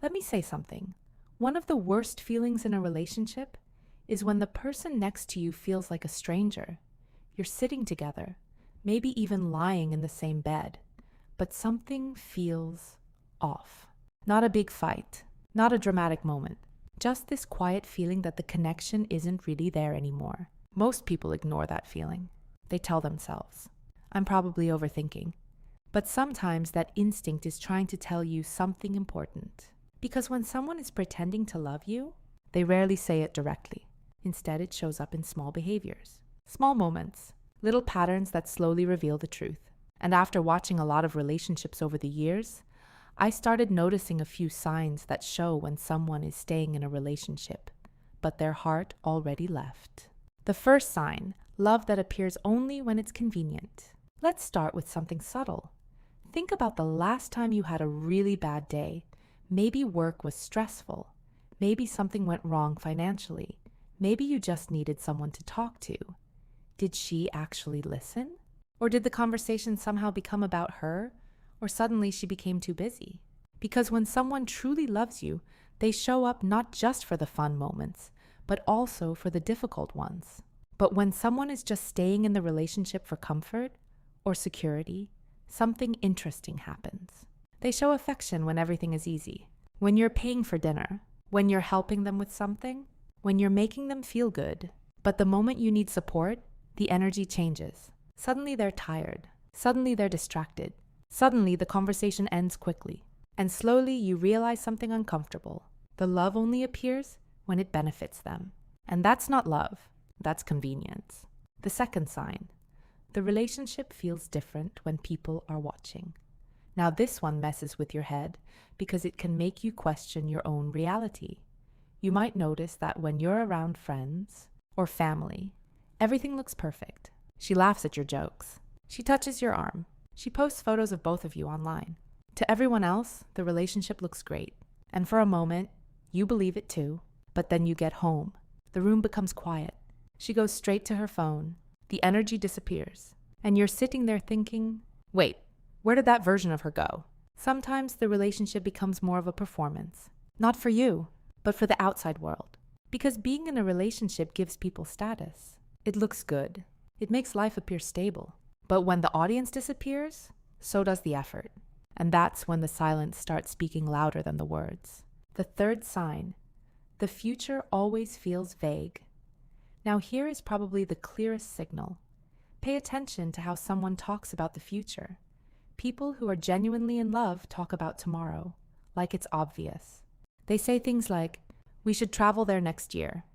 Let me say something. One of the worst feelings in a relationship is when the person next to you feels like a stranger. You're sitting together, maybe even lying in the same bed, but something feels off. Not a big fight, not a dramatic moment, just this quiet feeling that the connection isn't really there anymore. Most people ignore that feeling. They tell themselves, I'm probably overthinking. But sometimes that instinct is trying to tell you something important. Because when someone is pretending to love you, they rarely say it directly. Instead, it shows up in small behaviors, small moments, little patterns that slowly reveal the truth. And after watching a lot of relationships over the years, I started noticing a few signs that show when someone is staying in a relationship, but their heart already left. The first sign, love that appears only when it's convenient. Let's start with something subtle. Think about the last time you had a really bad day. Maybe work was stressful. Maybe something went wrong financially. Maybe you just needed someone to talk to. Did she actually listen? Or did the conversation somehow become about her? Or suddenly she became too busy? Because when someone truly loves you, they show up not just for the fun moments, but also for the difficult ones. But when someone is just staying in the relationship for comfort or security, something interesting happens. They show affection when everything is easy, when you're paying for dinner, when you're helping them with something, when you're making them feel good. But the moment you need support, the energy changes. Suddenly they're tired. Suddenly they're distracted. Suddenly the conversation ends quickly. And slowly you realize something uncomfortable. The love only appears when it benefits them. And that's not love, that's convenience. The second sign, the relationship feels different when people are watching. Now this one messes with your head because it can make you question your own reality. You might notice that when you're around friends or family, everything looks perfect. She laughs at your jokes. She touches your arm. She posts photos of both of you online. To everyone else, the relationship looks great. And for a moment, you believe it too. But then you get home. The room becomes quiet. She goes straight to her phone. The energy disappears. And you're sitting there thinking, wait, where did that version of her go? Sometimes the relationship becomes more of a performance. Not for you, but for the outside world. Because being in a relationship gives people status. It looks good. It makes life appear stable. But when the audience disappears, so does the effort. And that's when the silence starts speaking louder than the words. The third sign, the future always feels vague. Now here is probably the clearest signal. Pay attention to how someone talks about the future. People who are genuinely in love talk about tomorrow, like it's obvious. They say things like, we should travel there next year.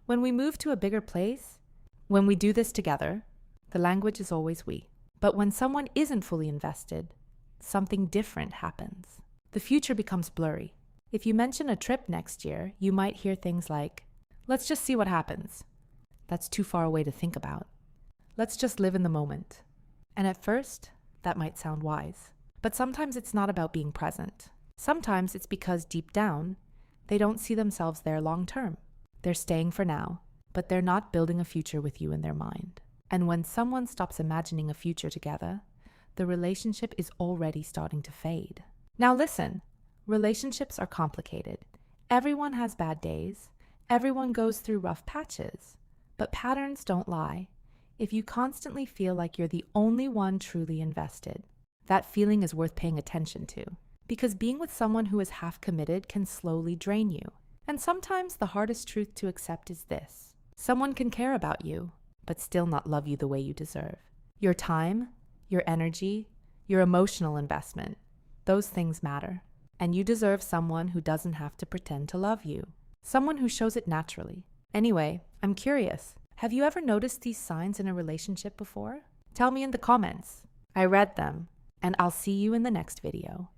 When we move to a bigger place, when we do this together, the language is always we. But when someone isn't fully invested, something different happens. The future becomes blurry. If you mention a trip next year, you might hear things like, let's just see what happens. That's too far away to think about. Let's just live in the moment. And at first, that might sound wise. But sometimes it's not about being present. Sometimes it's because deep down, they don't see themselves there long term. They're staying for now, but they're not building a future with you in their mind. And when someone stops imagining a future together, the relationship is already starting to fade. Now listen, relationships are complicated. Everyone has bad days. Everyone goes through rough patches. But patterns don't lie. If you constantly feel like you're the only one truly invested, that feeling is worth paying attention to. Because being with someone who is half committed can slowly drain you. And sometimes the hardest truth to accept is this. Someone can care about you, but still not love you the way you deserve. Your time, your energy, your emotional investment, those things matter. And you deserve someone who doesn't have to pretend to love you. Someone who shows it naturally. Anyway, I'm curious. Have you ever noticed these signs in a relationship before? Tell me in the comments. I read them, and I'll see you in the next video.